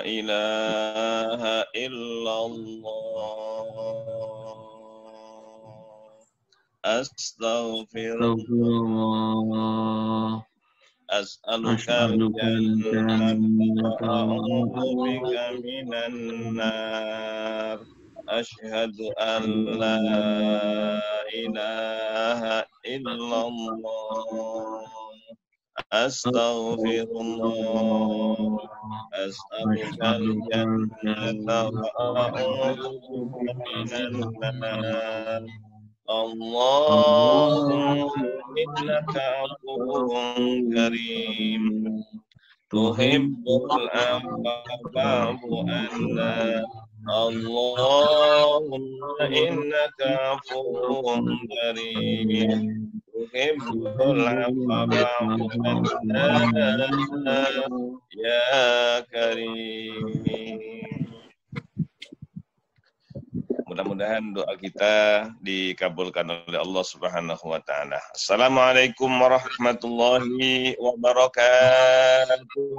ilaha illallah astaghfirullah as'aluka al-jannata wa a'udzu bika minan nar asyhadu an la ilaha illallah astaghfirullah as'aluka al-jannata wa a'udzu bika minan nar Allahumma innaka afuwwun karim tuhibbul afwa fa'fu anna Allahumma innaka afuwwun karim tuhibbul afwa fa'fu anna ya karim. Mudah-mudahan doa kita dikabulkan oleh Allah Subhanahu wa taala. Assalamualaikum warahmatullahi wabarakatuh.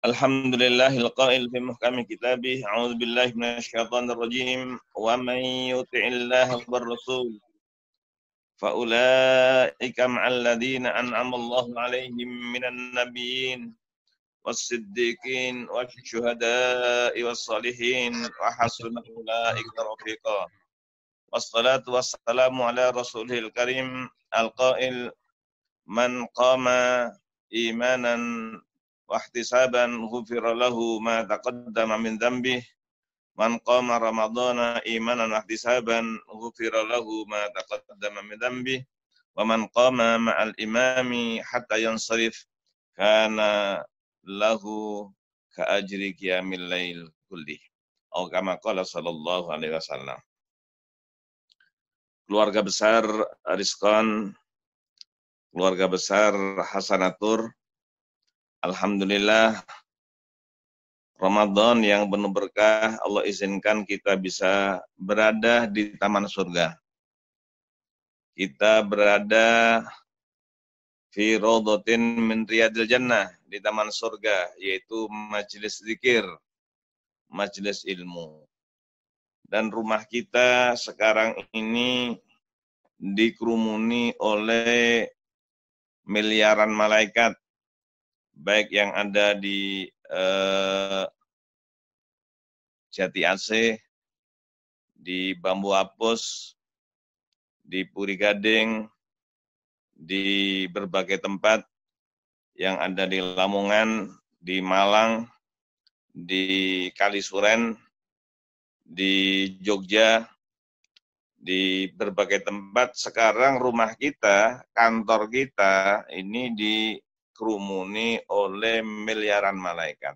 Alhamdulillahil qail fi muhkami kitabih. A'udzu billahi minasyaitonir rajim. Wa may yuti'illaha war rasul fa ulaika ma'al ladzina an'ama Allahu 'alaihim minan nabiyyin was-siddiqin wasyuhada'i was-salihin wa hasuna ulaika rafiqa. Wassalatu wassalamu ala rasulil karim al-qail man qama imanan wa ihtisaban ghufira lahu ma taqaddama min dhanbihi man qama ramadhana imanan wa ihtisaban ghufira lahu ma taqaddama min dhanbihi wa man qama ma'al imami hatta yansarif kana lahu ka'ajri qiyamil lail kulli. Atau kama qala sallallahu alaihi wasallam. Keluarga besar Rizqan, keluarga besar Hasanatur, alhamdulillah Ramadan yang penuh berkah Allah izinkan kita bisa berada di taman surga. Kita berada fi rawdatin min riyadil jannah, di taman surga, yaitu majelis zikir, majelis ilmu. Dan rumah kita sekarang ini dikerumuni oleh miliaran malaikat, baik yang ada di Jati AC, di Bambu Apus, di Puri Gading, di berbagai tempat yang ada di Lamongan, di Malang, di Kalisuren, di Jogja, di berbagai tempat. Sekarang rumah kita, kantor kita ini dikerumuni oleh miliaran malaikat.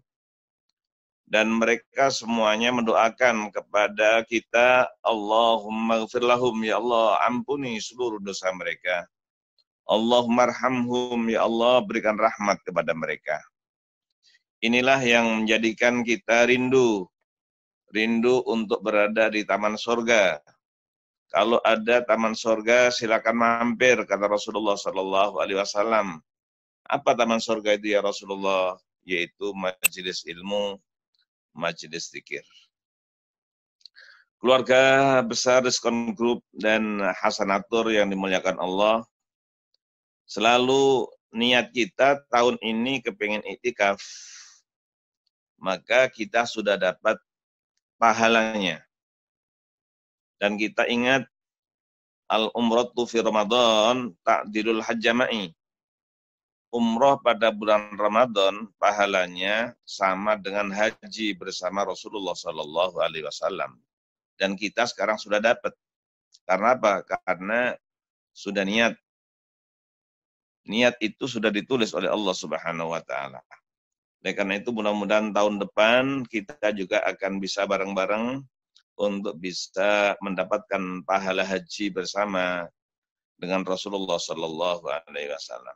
Dan mereka semuanya mendoakan kepada kita, Allahumma ghfir lahum, ya Allah ampuni seluruh dosa mereka. Allahumma arhamhum, ya Allah berikan rahmat kepada mereka. Inilah yang menjadikan kita rindu untuk berada di taman surga. Kalau ada taman surga silakan mampir, kata Rasulullah sallallahu alaihi wasallam. Apa taman surga itu ya Rasulullah? Yaitu majelis ilmu, majelis zikir. Keluarga besar Rizqan Group dan Hasanatur yang dimuliakan Allah, selalu niat kita tahun ini kepingin iktikaf, maka kita sudah dapat pahalanya. Dan kita ingat al-umratu fi Ramadan ta'dilul hajjama'i. Umroh pada bulan Ramadan pahalanya sama dengan haji bersama Rasulullah sallallahu alaihi wasallam. Dan kita sekarang sudah dapat. Karena apa? Karena sudah niat. Niat itu sudah ditulis oleh Allah Subhanahu wa taala. Oleh karena itu mudah-mudahan tahun depan kita juga akan bisa bareng-bareng untuk bisa mendapatkan pahala haji bersama dengan Rasulullah sallallahu alaihi wasallam.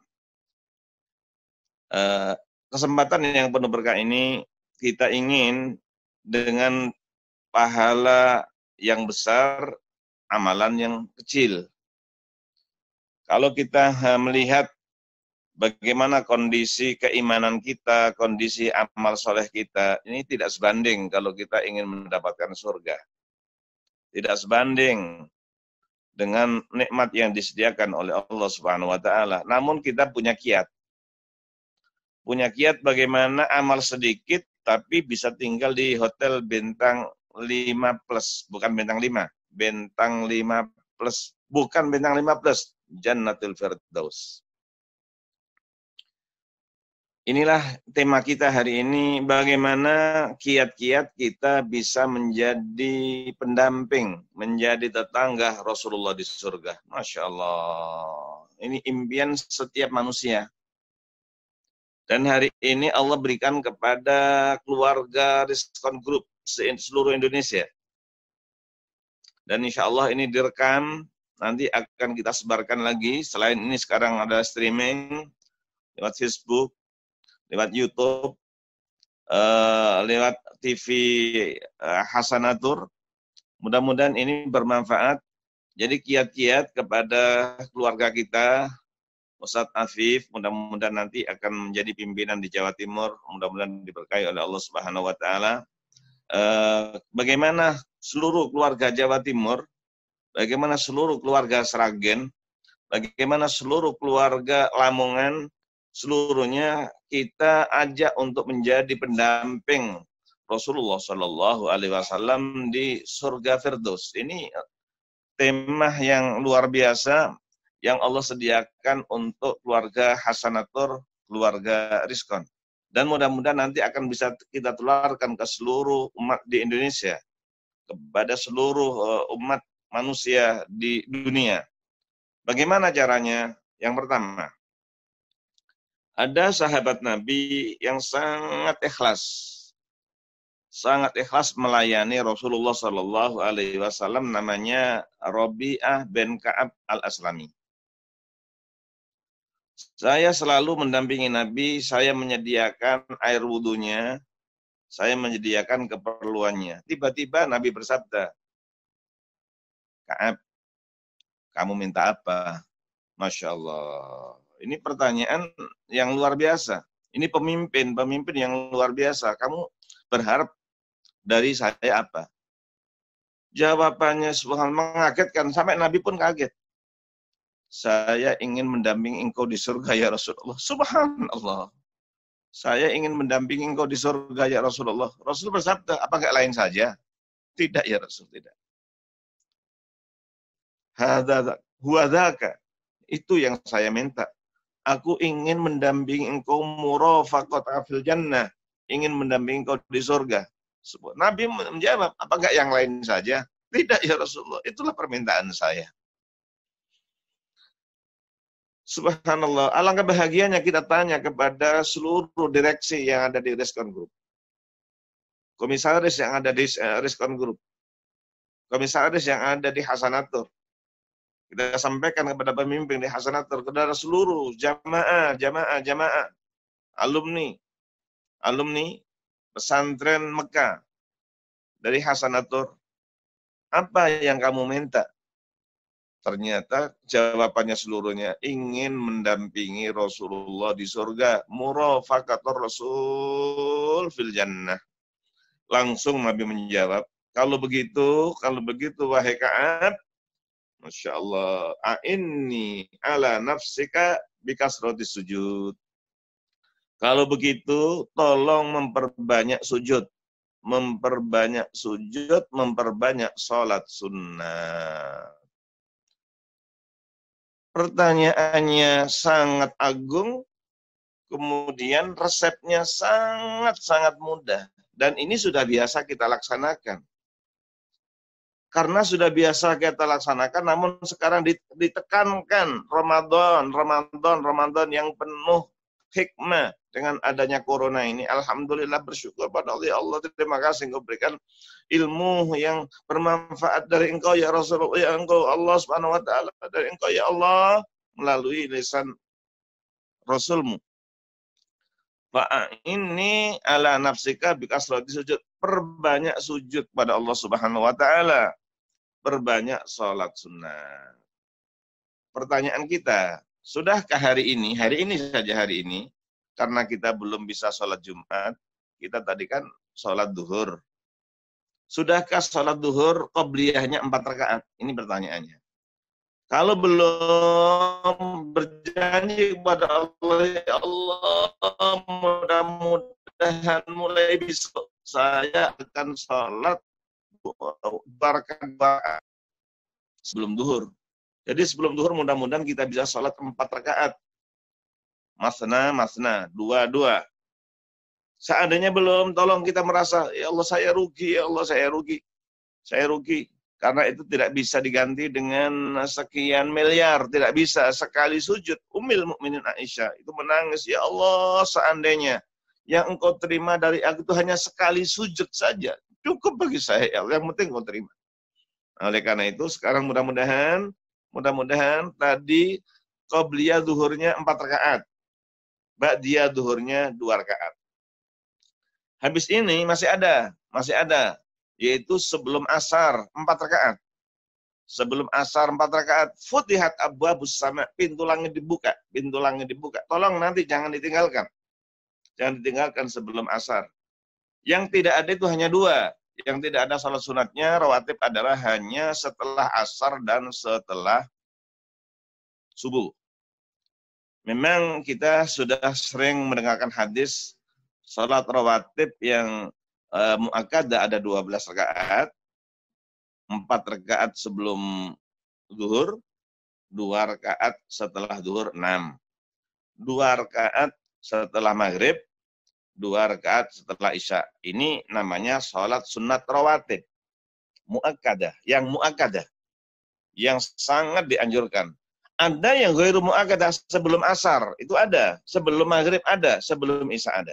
Kesempatan yang penuh berkah ini kita ingin dengan pahala yang besar, amalan yang kecil. Kalau kita melihat bagaimana kondisi keimanan kita, kondisi amal soleh kita, ini tidak sebanding kalau kita ingin mendapatkan surga. Tidak sebanding dengan nikmat yang disediakan oleh Allah Subhanahu wa taala. Namun kita punya kiat. Punya kiat bagaimana amal sedikit tapi bisa tinggal di hotel bintang 5 plus, bukan bintang 5, bintang 5 plus, bukan bintang 5 plus, Jannatul Firdaus. Inilah tema kita hari ini, bagaimana kiat-kiat kita bisa menjadi pendamping, menjadi tetangga Rasulullah di surga. Masya Allah. Ini impian setiap manusia. Dan hari ini Allah berikan kepada keluarga Rizkon Group seluruh Indonesia. Dan insya Allah ini direkam, nanti akan kita sebarkan lagi. Selain ini sekarang ada streaming lewat Facebook, lewat YouTube, lewat TV Hasanatur. Mudah-mudahan ini bermanfaat. Jadi kiat-kiat kepada keluarga kita, Ustadz Afif, mudah-mudahan nanti akan menjadi pimpinan di Jawa Timur, mudah-mudahan diberkahi oleh Allah Subhanahu wa taala. Bagaimana seluruh keluarga Jawa Timur, bagaimana seluruh keluarga Sragen, bagaimana seluruh keluarga Lamongan, seluruhnya kita ajak untuk menjadi pendamping Rasulullah Shallallahu Alaihi Wasallam di surga Firdaus. Ini tema yang luar biasa yang Allah sediakan untuk keluarga Hasanatur, keluarga Rizkon. Dan mudah-mudahan nanti akan bisa kita tularkan ke seluruh umat di Indonesia, kepada seluruh umat manusia di dunia. Bagaimana caranya? Yang pertama, ada sahabat Nabi yang sangat ikhlas melayani Rasulullah Shallallahu Alaihi Wasallam, namanya Rabi'ah bin Ka'ab al-Aslami. Saya selalu mendampingi Nabi, saya menyediakan air wudhunya, saya menyediakan keperluannya. Tiba-tiba Nabi bersabda, Ka'ab, kamu minta apa? Masya Allah. Ini pertanyaan yang luar biasa. Ini pemimpin yang luar biasa. Kamu berharap dari saya apa? Jawabannya subhanallah mengagetkan, sampai Nabi pun kaget. Saya ingin mendampingi engkau di surga ya Rasulullah. Subhanallah. Saya ingin mendampingi engkau di surga ya Rasulullah. Rasul bersabda, apa enggak lain saja? Tidak ya Rasul, tidak. Hadza huwa dzaka. Itu yang saya minta. Aku ingin mendampingi engkau murafaqata fil jannah. Ingin mendampingi engkau di surga. Nabi menjawab, apa enggak yang lain saja? Tidak ya Rasulullah. Itulah permintaan saya. Subhanallah, alangkah bahagianya kita tanya kepada seluruh direksi yang ada di Rizkon Group. Komisaris yang ada di Rizkon Group. Komisaris yang ada di Hasanatur. Kita sampaikan kepada pemimpin di Hasanatur, kepada seluruh jamaah, alumni pesantren Mekah dari Hasanatur. Apa yang kamu minta? Ternyata jawabannya seluruhnya ingin mendampingi Rasulullah di surga. Murafaqatur Rasul fil jannah. Langsung Nabi menjawab, kalau begitu wahai Ka'ab, Masya Allah, a'inni ala nafsika bikasrati sujud. Kalau begitu, tolong memperbanyak sujud. Memperbanyak sholat sunnah. Pertanyaannya sangat agung, kemudian resepnya sangat-sangat mudah. Dan ini sudah biasa kita laksanakan. Karena sudah biasa kita laksanakan, namun sekarang ditekankan Ramadan yang penuh hikmah dengan adanya corona ini. Alhamdulillah, bersyukur pada Allah. Terima kasih engkau berikan ilmu yang bermanfaat dari engkau ya Rasulullah, ya engkau Allah Subhanahu wa taala, dari engkau ya Allah melalui lisan Rasulmu. Fa'inni ala nafsika bikasrati sujud. Perbanyak sujud pada Allah Subhanahu wa taala. Perbanyak salat sunnah. Pertanyaan kita, Sudahkah hari ini saja hari ini, karena kita belum bisa sholat Jumat, kita tadi kan sholat duhur. Sudahkah sholat duhur qobliyahnya 4 rakaat? Ini pertanyaannya. Kalau belum berjanji kepada Allah, ya Allah, mudah-mudahan mulai besok saya akan sholat 2 rakaat sebelum duhur. Jadi sebelum duhur mudah-mudahan kita bisa sholat 4 rakaat. Masna, 2. Seandainya belum, tolong kita merasa, ya Allah saya rugi, ya Allah saya rugi. Saya rugi. Karena itu tidak bisa diganti dengan sekian miliar. Tidak bisa. Sekali sujud. Ummul Mukminin Aisyah itu menangis. Ya Allah, seandainya yang engkau terima dari aku itu hanya sekali sujud saja. Cukup bagi saya, ya Allah. Yang penting engkau terima. Oleh karena itu, sekarang mudah-mudahan tadi qobliyah zuhurnya 4 rakaat. Ba'diyah zuhurnya 2 rakaat. Habis ini masih ada. Yaitu sebelum asar 4 rakaat. Sebelum asar 4 rakaat. Futihat abwabus sama, pintu langit dibuka. Tolong nanti jangan ditinggalkan. Jangan ditinggalkan sebelum asar. Yang tidak ada itu hanya 2. Yang tidak ada salat sunatnya, rawatib adalah hanya setelah asar dan setelah subuh. Memang kita sudah sering mendengarkan hadis salat rawatib yang muakkadah ada 12 rakaat, 4 rakaat sebelum zuhur, 2 rakaat setelah zuhur, 6. 2 rakaat setelah maghrib, 2 rakaat setelah isya. Ini namanya sholat sunat rawatib. Muakkadah, yang sangat dianjurkan. Ada yang ghairu muakkadah sebelum asar, itu ada. Sebelum maghrib ada, sebelum isya ada.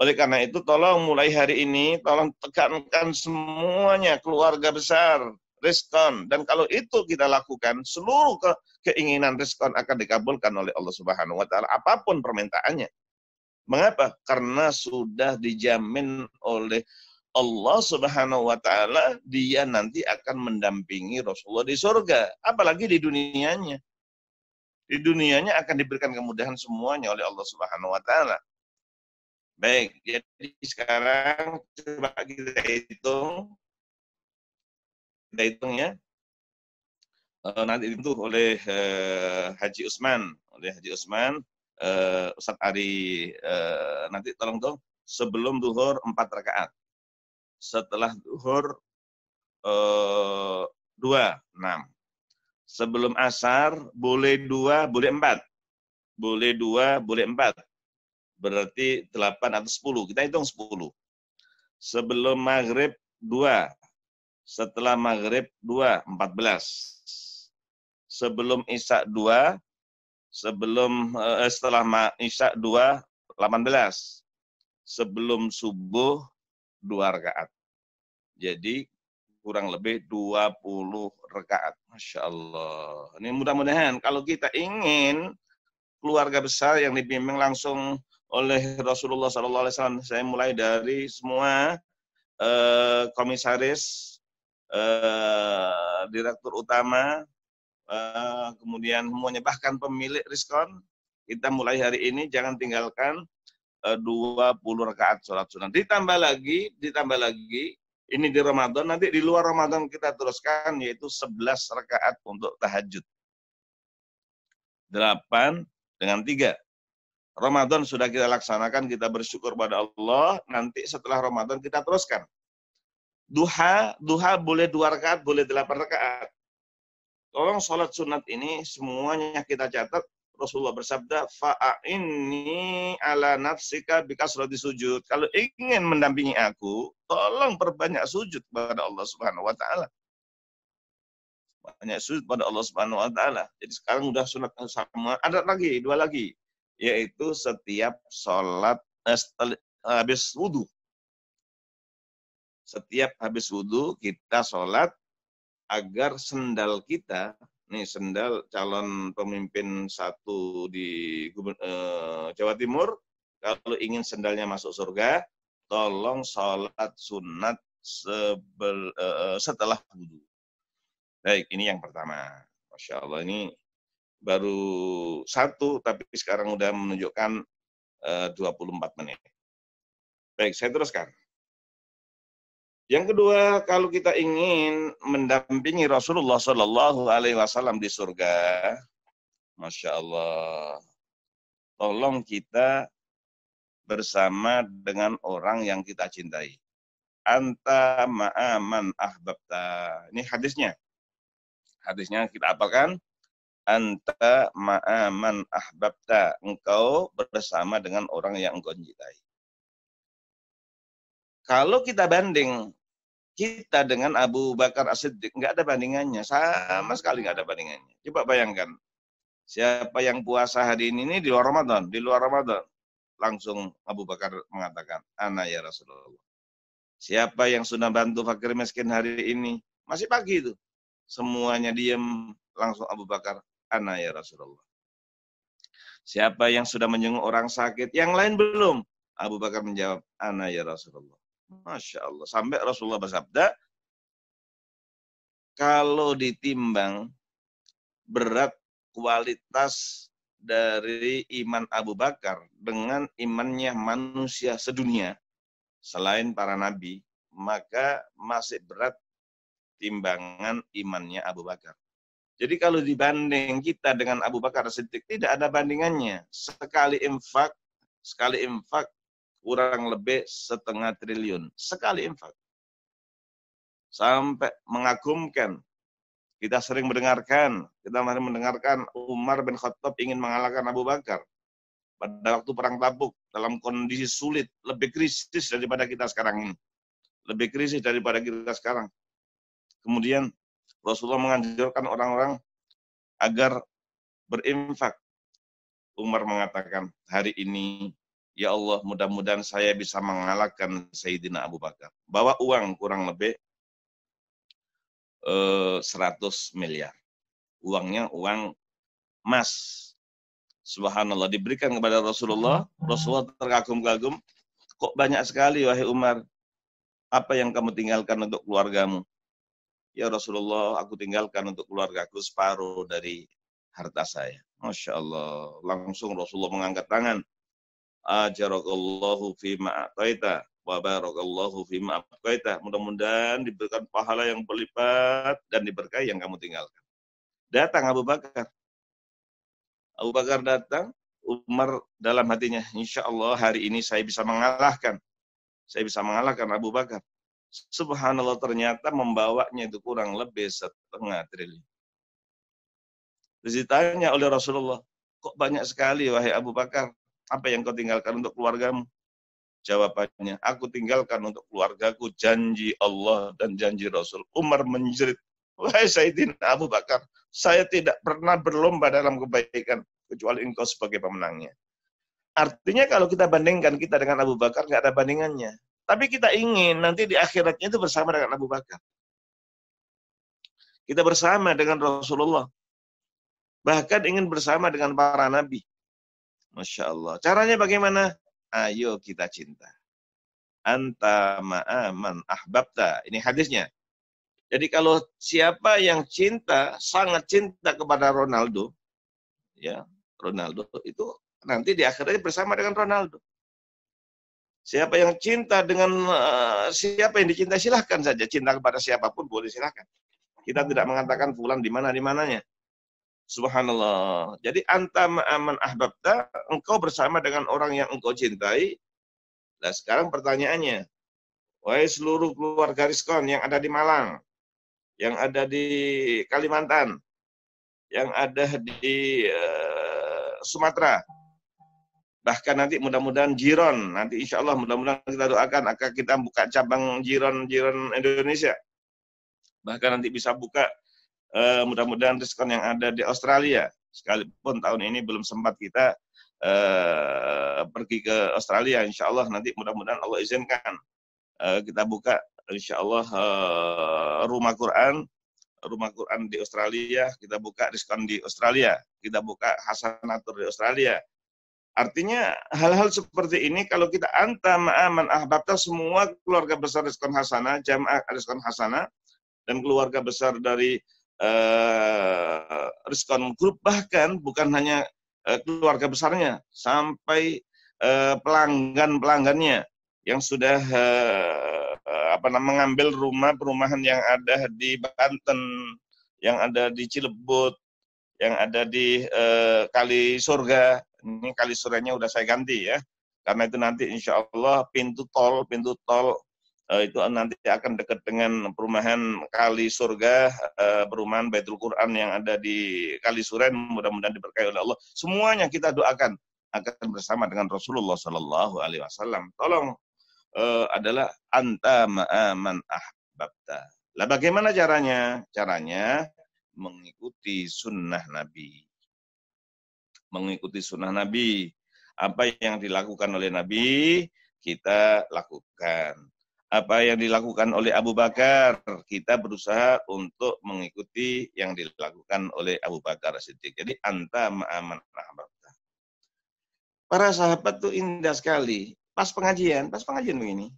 Oleh karena itu, tolong mulai hari ini, tolong tekankan semuanya, keluarga besar, respon. Dan kalau itu kita lakukan, seluruh keinginan respon akan dikabulkan oleh Allah Subhanahu wa Ta'ala, apapun permintaannya. Mengapa? Karena sudah dijamin oleh Allah Subhanahu wa Ta'ala, dia nanti akan mendampingi Rasulullah di surga, apalagi di dunianya. Di dunianya akan diberikan kemudahan semuanya oleh Allah Subhanahu wa Ta'ala. Baik, jadi sekarang coba kita hitung ya. Nanti itu oleh Haji Usman, Ustadz Ari, nanti tolong dong, sebelum duhur 4 rakaat, setelah duhur 2, 6. Sebelum asar boleh 2, boleh 4. Boleh 2, boleh 4. Berarti 8 atau 10. Kita hitung 10. Sebelum maghrib 2. Setelah maghrib 2, 14. Sebelum isya 2. Setelah isya 2, 18. Sebelum subuh 2 rakaat. Jadi kurang lebih 20 rakaat. Masya Allah. Ini mudah-mudahan kalau kita ingin keluarga besar yang dibimbing langsung oleh Rasulullah SAW, saya mulai dari semua komisaris, direktur utama, kemudian semuanya, bahkan pemilik Rizkon, kita mulai hari ini jangan tinggalkan 20 rakaat sholat sunat. Ditambah lagi, ini di Ramadan, nanti di luar Ramadan kita teruskan, yaitu 11 rakaat untuk tahajud. 8 dengan 3. Ramadan sudah kita laksanakan, kita bersyukur pada Allah, nanti setelah Ramadan kita teruskan. Duha boleh 2 rakaat, boleh 8 rakaat. Tolong sholat sunat ini semuanya kita catat. Rasulullah bersabda, fa'inni ala nafsika bikasrati sujud. Kalau ingin mendampingi aku, tolong perbanyak sujud kepada Allah Subhanahu wa Ta'ala. Banyak sujud pada Allah Subhanahu wa Ta'ala. Jadi sekarang udah sunat sama, ada lagi, 2 lagi, yaitu setiap sholat habis wudhu. Setiap habis wudhu kita sholat agar sendal kita, nih sendal calon pemimpin 1 di Jawa Timur, kalau ingin sendalnya masuk surga, tolong sholat sunat setelah wudhu. Baik, ini yang pertama. Masya Allah, ini baru 1, tapi sekarang udah menunjukkan 24 menit. Baik, saya teruskan. Yang kedua, kalau kita ingin mendampingi Rasulullah Shallallahu Alaihi Wasallam di surga, Masya Allah, tolong kita bersama dengan orang yang kita cintai. Anta ma'aman ahbabta. Ini hadisnya. Hadisnya kita apakan? Anta ma'aman ahbabta. Engkau bersama dengan orang yang engkau cintai. Kalau kita banding kita dengan Abu Bakar As-Siddiq, nggak ada bandingannya. Sama sekali nggak ada bandingannya. Coba bayangkan. Siapa yang puasa hari ini di luar Ramadan. Di luar Ramadan. Langsung Abu Bakar mengatakan, Ana ya Rasulullah. Siapa yang sudah bantu fakir miskin hari ini? Masih pagi itu. Semuanya diam, langsung Abu Bakar, Ana ya Rasulullah. Siapa yang sudah menjenguk orang sakit? Yang lain belum. Abu Bakar menjawab, Ana ya Rasulullah. Masya Allah. Sampai Rasulullah bersabda, kalau ditimbang berat kualitas dari iman Abu Bakar dengan imannya manusia sedunia, selain para nabi, maka masih berat timbangan imannya Abu Bakar. Jadi kalau dibanding kita dengan Abu Bakar Siddiq, tidak ada bandingannya. Sekali infak kurang lebih 0,5 triliun. Sekali infak. Sampai mengagumkan. Kita sering mendengarkan Umar bin Khattab ingin mengalahkan Abu Bakar. Pada waktu perang Tabuk, dalam kondisi sulit, lebih krisis daripada kita sekarang ini. Lebih krisis daripada kita sekarang. Kemudian Rasulullah menganjurkan orang-orang agar berinfak. Umar mengatakan, hari ini, ya Allah, mudah-mudahan saya bisa mengalahkan Sayyidina Abu Bakar. Bawa uang kurang lebih 100 miliar. Uangnya uang emas. Subhanallah, diberikan kepada Rasulullah. Rasulullah terkagum-kagum. Kok banyak sekali, wahai Umar. Apa yang kamu tinggalkan untuk keluargamu? Ya Rasulullah, aku tinggalkan untuk keluargaku separuh dari harta saya. Masya Allah. Langsung Rasulullah mengangkat tangan. Ajarakallahu fima a'taita wa barakallahu fima abqaita. Mudah-mudahan diberikan pahala yang berlipat dan diberkahi yang kamu tinggalkan. Datang Abu Bakar. Abu Bakar datang, Umar dalam hatinya, insya Allah hari ini saya bisa mengalahkan. Saya bisa mengalahkan Abu Bakar. Subhanallah, ternyata membawanya itu kurang lebih 0,5 triliun. Terus ditanya oleh Rasulullah, kok banyak sekali wahai Abu Bakar, apa yang kau tinggalkan untuk keluargamu? Jawabannya, aku tinggalkan untuk keluargaku janji Allah dan janji Rasul. Umar menjerit, wahai Sayyidina Abu Bakar, saya tidak pernah berlomba dalam kebaikan, kecuali engkau sebagai pemenangnya. Artinya kalau kita bandingkan kita dengan Abu Bakar, nggak ada bandingannya. Tapi kita ingin nanti di akhiratnya itu bersama dengan Abu Bakar. Kita bersama dengan Rasulullah. Bahkan ingin bersama dengan para nabi. Masya Allah. Caranya bagaimana? Ayo kita cinta. Anta ma'aman ahbabta. Ini hadisnya. Jadi kalau siapa yang cinta, sangat cinta kepada Ronaldo, ya Ronaldo itu nanti di akhirnya bersama dengan Ronaldo. Siapa yang cinta dengan siapa yang dicintai, silahkan saja. Cinta kepada siapapun boleh, silahkan. Kita tidak mengatakan fulan di mananya. Subhanallah. Jadi anta ma'aman ahbabta, engkau bersama dengan orang yang engkau cintai. Nah sekarang pertanyaannya, wahai seluruh keluarga Rizkon yang ada di Malang, yang ada di Kalimantan, yang ada di Sumatera, bahkan nanti mudah-mudahan Jiron, nanti insya Allah mudah-mudahan kita doakan akan kita buka cabang Jiron Indonesia, bahkan nanti bisa buka mudah-mudahan Rizkon yang ada di Australia, sekalipun tahun ini belum sempat kita pergi ke Australia, insya Allah nanti mudah-mudahan Allah izinkan kita buka insya Allah rumah Quran di Australia, kita buka Rizkon di Australia, kita buka Hasanatur di Australia. Artinya hal-hal seperti ini kalau kita anta ma'aman ahbabta, semua keluarga besar Rizkon Hasanah, jamaah Rizkon Hasanah, dan keluarga besar dari Rizkon Group, bahkan bukan hanya keluarga besarnya, sampai pelanggan-pelanggannya yang sudah mengambil perumahan yang ada di Banten, yang ada di Cilebut, yang ada di Kali Surga. Ini Kali Surganya udah saya ganti ya, karena itu nanti insya Allah pintu tol itu nanti akan dekat dengan perumahan Kali Surga, perumahan Baitul Quran yang ada di Kali Suren. Mudah-mudahan diberkahi oleh Allah. Semuanya kita doakan akan bersama dengan Rasulullah Sallallahu Alaihi Wasallam. Tolong adalah anta ma'aman ahbabta. Lah bagaimana caranya? Caranya mengikuti sunnah Nabi. Mengikuti sunnah Nabi. Apa yang dilakukan oleh Nabi, kita lakukan. Apa yang dilakukan oleh Abu Bakar, kita berusaha untuk mengikuti yang dilakukan oleh Abu Bakar Siddiq. Jadi anta ma'aman ahbabta. Para sahabat tuh indah sekali. Pas pengajian begini.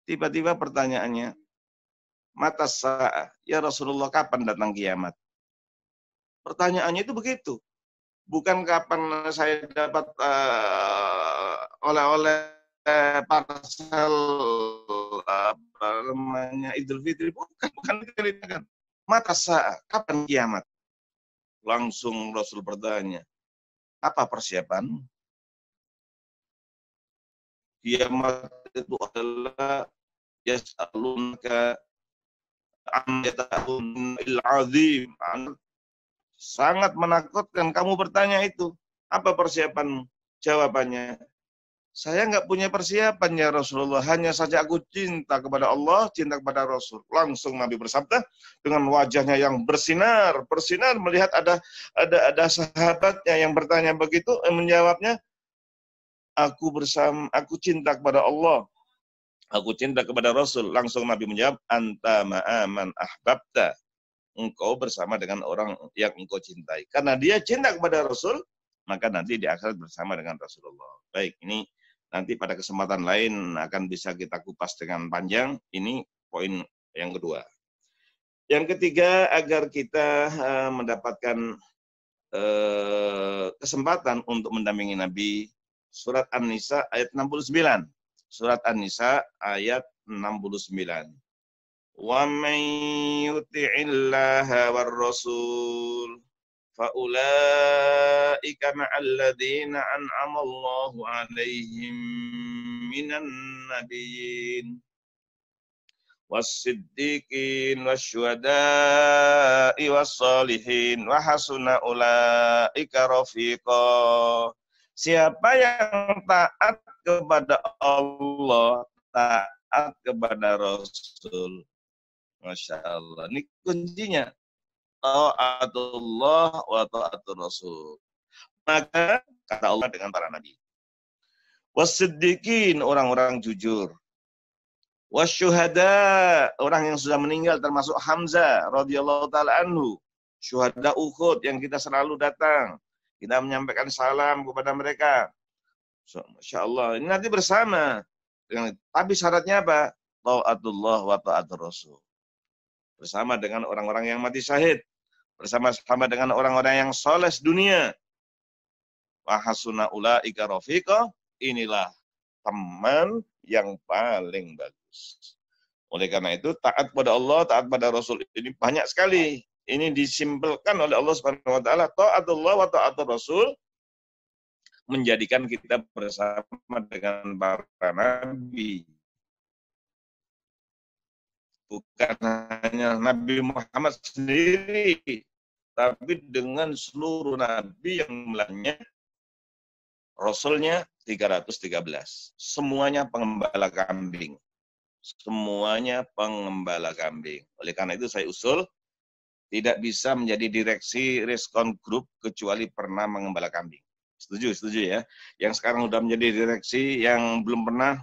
Tiba-tiba pertanyaannya, mata sa'ah, ya Rasulullah, kapan datang kiamat? Pertanyaannya itu begitu. Bukan kapan saya dapat oleh-oleh parcel Idul Fitri. Bukan itu ditanyakan. Mata sa'ah, kapan kiamat? Langsung Rasul bertanya, apa persiapanmu? Kiamat itu adalah yas'alunaka amyatahunil azim. Sangat menakutkan kamu bertanya itu. Apa persiapanmu? Jawabannya, saya nggak punya persiapan ya Rasulullah. Hanya saja aku cinta kepada Allah, cinta kepada Rasul. Langsung Nabi bersabda dengan wajahnya yang bersinar melihat ada sahabatnya yang bertanya begitu, menjawabnya, aku cinta kepada Allah, aku cinta kepada Rasul. Langsung Nabi menjawab, anta ma'aman ahbabta. Engkau bersama dengan orang yang engkau cintai. Karena dia cinta kepada Rasul, maka nanti di akhirat bersama dengan Rasulullah. Baik, ini nanti pada kesempatan lain akan bisa kita kupas dengan panjang. Ini poin yang kedua. Yang ketiga, agar kita mendapatkan kesempatan untuk mendampingi Nabi, Surat An-Nisa ayat 69. Surat An-Nisa ayat 69. Wa man yuti'illaha war rasul fa ulaika ma'al ladzina an'ama Allahu 'alaihim minan nabiyyin was-siddiqin wasyuhada'i was-shalihin wa hasuna ulaika rafiqa. Siapa yang taat kepada Allah, taat kepada Rasul. Masya Allah. Ini kuncinya. Ta'atullah wa ta'atul Rasul. Maka kata Allah dengan para nabi. Was-siddiqin, orang-orang jujur. Wasyuhada, orang yang sudah meninggal termasuk Hamzah radhiyallahu taala anhu. Syuhada Uhud yang kita selalu datang. Kita menyampaikan salam kepada mereka. Masya Allah. Ini nanti bersama. Tapi syaratnya apa? Ta'atullah wa ta'atul Rasul. Bersama dengan orang-orang yang mati syahid. Bersama-sama dengan orang-orang yang soleh dunia. Wa hasuna ulaika rafiqa. Inilah teman yang paling bagus. Oleh karena itu, taat pada Allah, taat pada Rasul ini banyak sekali. Ini disimpulkan oleh Allah Subhanahu wa taala, taatullah wa taatur Rasul, menjadikan kita bersama dengan para nabi. Bukan hanya Nabi Muhammad sendiri, tapi dengan seluruh nabi yang mulanya Rasulnya 313. Semuanya pengembala kambing. Semuanya pengembala kambing. Oleh karena itu saya usul, tidak bisa menjadi direksi Rizkon Group kecuali pernah mengembala kambing. Setuju ya. Yang sekarang sudah menjadi direksi yang belum pernah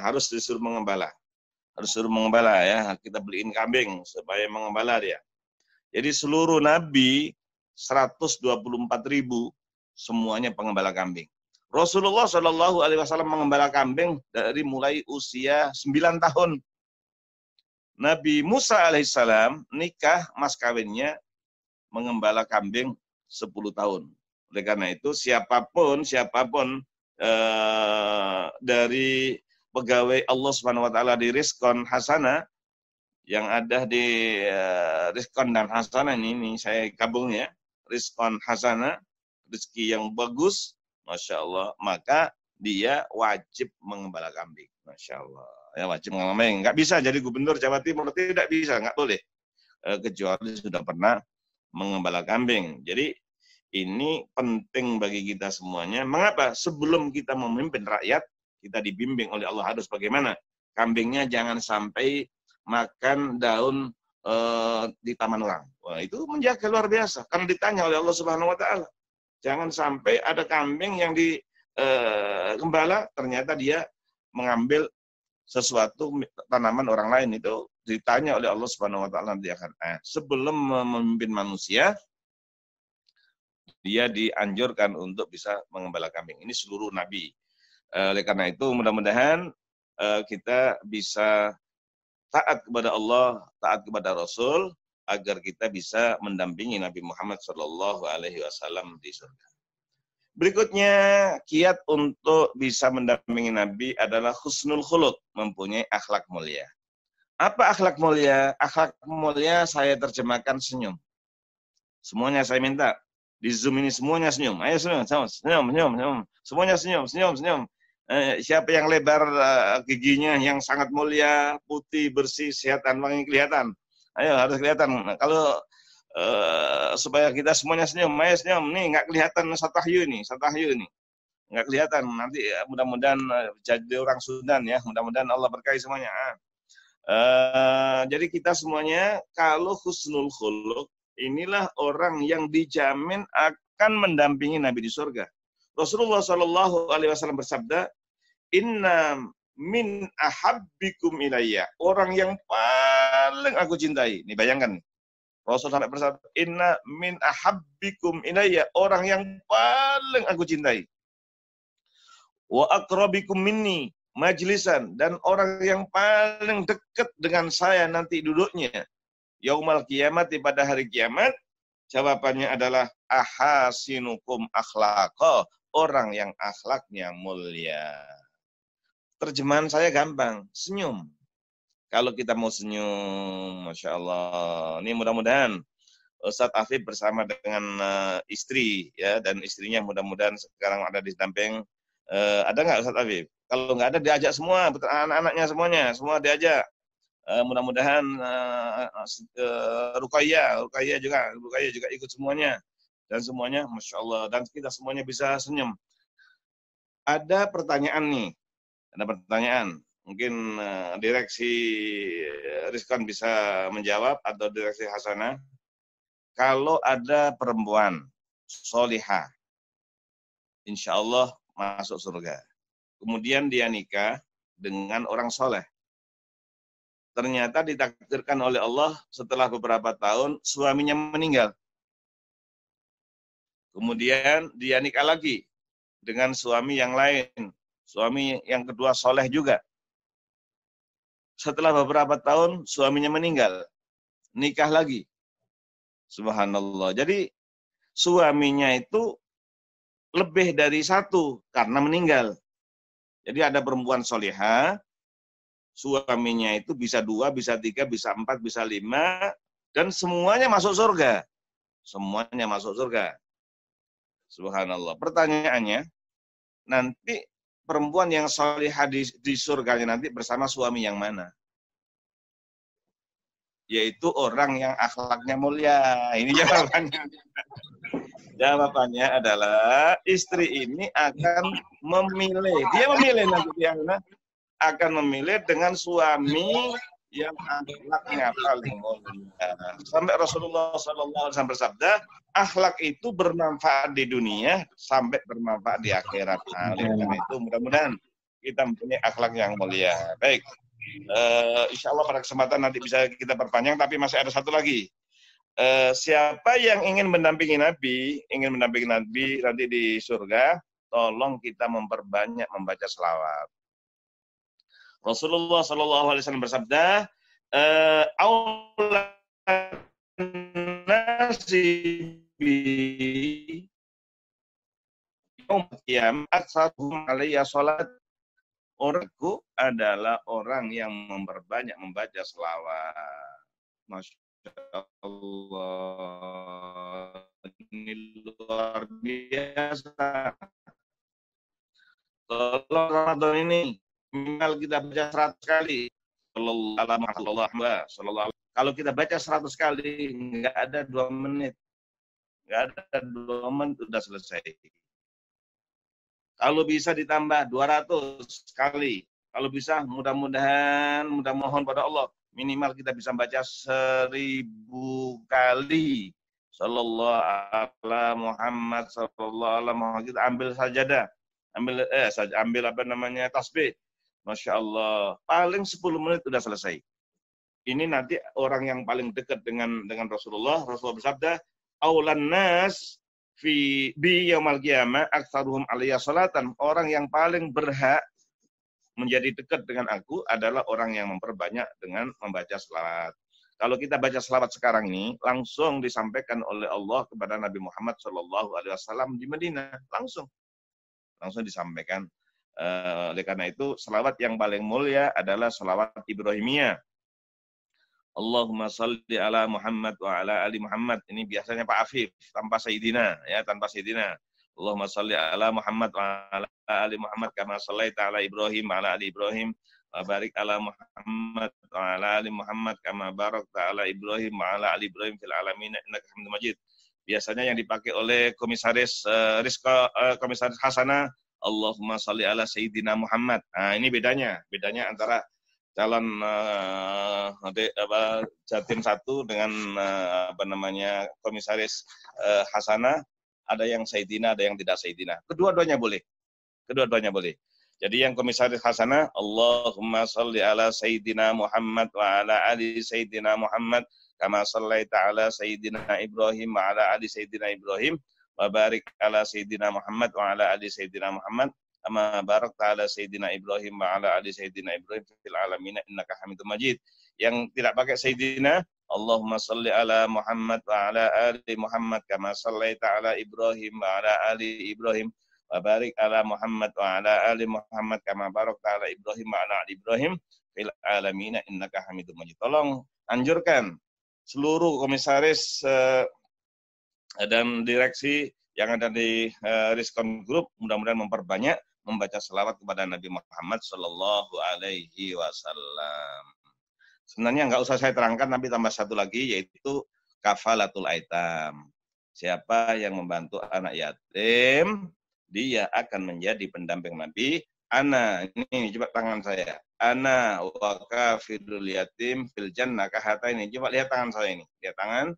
harus disuruh mengembala. Harus suruh mengembala ya. Kita beliin kambing supaya mengembala dia. Jadi seluruh nabi 124.000 semuanya pengembala kambing. Rasulullah Shallallahu Alaihi Wasallam mengembala kambing dari mulai usia 9 tahun. Nabi Musa alaihissalam nikah mas kawinnya mengembala kambing 10 tahun. Oleh karena itu siapapun dari pegawai Allah Subhanahu wa taala di Rizqon Hasanah yang ada di Rizqon dan Hasanah ini saya gabung ya. Rizqon Hasanah, rezeki yang bagus, Masya Allah, maka dia wajib mengembala kambing. Masya Allah. Ya, wajib mengembala kambing. Nggak bisa jadi gubernur Jawa Timur, tidak bisa, nggak boleh. Kecuali sudah pernah mengembala kambing. Jadi ini penting bagi kita semuanya. Mengapa? Sebelum kita memimpin rakyat, kita dibimbing oleh Allah harus bagaimana. Kambingnya jangan sampai makan daun di taman orang. Wah, itu menjaga luar biasa. Karena ditanya oleh Allah Subhanahu wa taala. Jangan sampai ada kambing yang digembala ternyata dia mengambil sesuatu tanaman orang lain, itu ditanya oleh Allah Subhanahu wa taala dia akan sebelum memimpin manusia dia dianjurkan untuk bisa mengembala kambing. Ini seluruh nabi. Oleh karena itu mudah-mudahan kita bisa taat kepada Allah, taat kepada Rasul, agar kita bisa mendampingi Nabi Muhammad Shallallahu Alaihi Wasallam di surga. Berikutnya, kiat untuk bisa mendampingi Nabi adalah husnul khuluq, mempunyai akhlak mulia. Apa akhlak mulia? Akhlak mulia saya terjemahkan senyum. Semuanya saya minta. Di Zoom ini semuanya senyum. Ayo senyum. Semuanya senyum. Siapa yang lebar giginya, yang sangat mulia, putih, bersih, sehat, dan wangi kelihatan. Ayo harus kelihatan. Kalau supaya kita semuanya senyum, ayo senyum. Nih nggak kelihatan Satahyu ini, nggak kelihatan. Nanti mudah-mudahan jadi orang Sudan ya. Mudah-mudahan Allah berkahi semuanya. Jadi kita semuanya kalau husnul khuluq, inilah orang yang dijamin akan mendampingi Nabi di surga. Rasulullah Shallallahu Alaihi Wasallam bersabda, Inna min ahabbikum ilayya, orang yang paling aku cintai. Ini bayangkan, Rasul sampai bersabda, Inna min ahabbikum ilayya, orang yang paling aku cintai. Wa aqrabikum minni majlisan, dan orang yang paling dekat dengan saya nanti duduknya. Yaumal kiamat, pada hari kiamat, jawabannya adalah ahasinukum akhlaqa, orang yang akhlaknya mulia. Terjemahan saya gampang, senyum. Kalau kita mau senyum, Masya Allah. Ini mudah-mudahan Ustadz Afif bersama dengan istri, ya, dan istrinya mudah-mudahan sekarang ada di samping. Ada nggak Ustadz Afif? Kalau nggak ada, diajak semua, anak-anaknya semuanya, semua diajak. Mudah-mudahan Ruqayyah juga ikut semuanya, dan semuanya Masya Allah, dan kita semuanya bisa senyum. Ada pertanyaan nih, mungkin direksi Rizqon bisa menjawab atau direksi Hasanah. Kalau ada perempuan solihah, insya Allah masuk surga. Kemudian dia nikah dengan orang soleh. Ternyata ditakdirkan oleh Allah setelah beberapa tahun suaminya meninggal. Kemudian dia nikah lagi dengan suami yang lain. Suami yang kedua soleh juga. Setelah beberapa tahun suaminya meninggal. Nikah lagi. Subhanallah. Jadi suaminya itu lebih dari satu karena meninggal. Jadi ada perempuan solehah, suaminya itu bisa 2, bisa 3, bisa 4, bisa 5, dan semuanya masuk surga. Semuanya masuk surga. Subhanallah. Pertanyaannya, nanti perempuan yang salihah di surganya nanti bersama suami yang mana? Yaitu orang yang akhlaknya mulia. Ini jawabannya. Jawabannya adalah istri ini akan memilih. Dia memilih nanti yang mana? Akan memilih dengan suami yang akhlaknya paling mulia. Sampai Rasulullah SAW bersabda, akhlak itu bermanfaat di dunia sampai bermanfaat di akhirat. Nah, oleh karena itu mudah-mudahan kita mempunyai akhlak yang mulia. Baik, insya Allah pada kesempatan nanti bisa kita perpanjang, tapi masih ada satu lagi. Siapa yang ingin mendampingi Nabi nanti di surga, tolong kita memperbanyak membaca selawat. Rasulullah SAW bersabda, Aulan nasi bi yaum qiyamah aktsaruhum alayya salat. Orangku adalah orang yang memperbanyak membaca selawat. Masya Allah, ini luar biasa. Kalau Ramadan ini minimal kita baca 100 kali. Kalau kita baca 100 kali, nggak ada 2 menit. Nggak ada 2 menit, sudah selesai. Kalau bisa ditambah 200 kali. Kalau bisa mudah-mudahan, mudah mohon pada Allah, minimal kita bisa baca 1000 kali. Sallallahu ala Muhammad, sallallahu ala Muhammad. Kita ambil sajadah. Ambil apa namanya, tasbih. Masya Allah. Paling 10 menit sudah selesai. Ini nanti orang yang paling dekat dengan Rasulullah. Rasulullah bersabda, aulan nas bi yaumal qiyamah aktsaruhum alayya salatan. Orang yang paling berhak menjadi dekat dengan aku adalah orang yang memperbanyak dengan membaca selawat. Kalau kita baca selawat sekarang ini, langsung disampaikan oleh Allah kepada Nabi Muhammad SAW di Madinah. Langsung disampaikan. Oleh karena itu, selawat yang paling mulia adalah selawat Ibrahimiyah. Allahumma salli ala Muhammad wa ala ali Muhammad. Ini biasanya Pak Afif, tanpa Sayyidina, ya, tanpa Sayyidina. Allahumma salli ala Muhammad wa ala ali Muhammad kama shallaita ala Ibrahim wa ala ali Ibrahim wa barik ala Muhammad wa ala ali Muhammad kama barakta ala Ibrahim wa ala ali Ibrahim fil alamin innaka Hamidum Majid. Biasanya yang dipakai oleh komisaris komisaris Hasanah, Allahumma salli ala Sayyidina Muhammad. Nah, ini bedanya antara calon Jatim 1 dengan komisaris Hasanah. Ada yang Sayyidina, ada yang tidak Sayyidina. Kedua-duanya boleh. Jadi yang komisaris Hasanah, Allahumma salli ala Sayyidina Muhammad wa ala ali Sayyidina Muhammad kama sallaita ala Sayyidina Ibrahim wa ala ali Sayyidina Ibrahim wa barik ala Sayyidina Muhammad wa ala ali Sayyidina Muhammad kama barakta ala Sayyidina Ibrahim wa ala ali Sayyidina Ibrahim fil alamin innaka Hamidum Majid. Yang tidak pakai Sayyidina, Allahumma salli ala Muhammad wa ala ali Muhammad kama sallaita ala Ibrahim wa ala ali Ibrahim wa barik ala Muhammad wa ala ali Muhammad kama barakta ala Ibrahim wa ala ali Ibrahim fil alamin innaka Hamidum Majid. Tolong anjurkan seluruh komisaris dan direksi yang ada di Riskon Group mudah-mudahan memperbanyak membaca selawat kepada Nabi Muhammad Sallallahu Alaihi Wasallam. Sebenarnya nggak usah saya terangkan, tapi tambah satu lagi, yaitu kafalatul aitam. Siapa yang membantu anak yatim, dia akan menjadi pendamping Nabi. Ana, ini coba tangan saya. Ana wa kafilul yatim fil jannah kahata ini. Coba lihat tangan saya ini. Lihat tangan.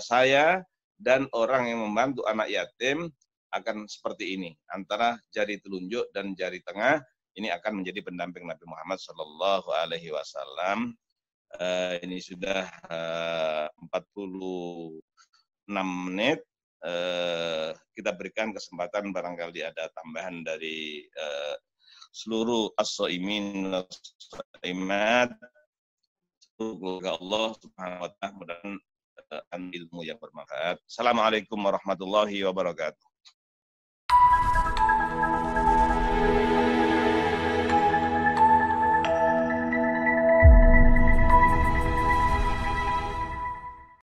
Saya dan orang yang membantu anak yatim akan seperti ini. Antara jari telunjuk dan jari tengah. Ini akan menjadi pendamping Nabi Muhammad Sallallahu Alaihi Wasallam. Ini sudah 46 menit. Kita berikan kesempatan barangkali ada tambahan dari seluruh as-shaimin was-shaimat. Semoga Allah Subhanahu wa taala mudah-mudahan ilmu yang bermanfaat. Assalamualaikum warahmatullahi wabarakatuh.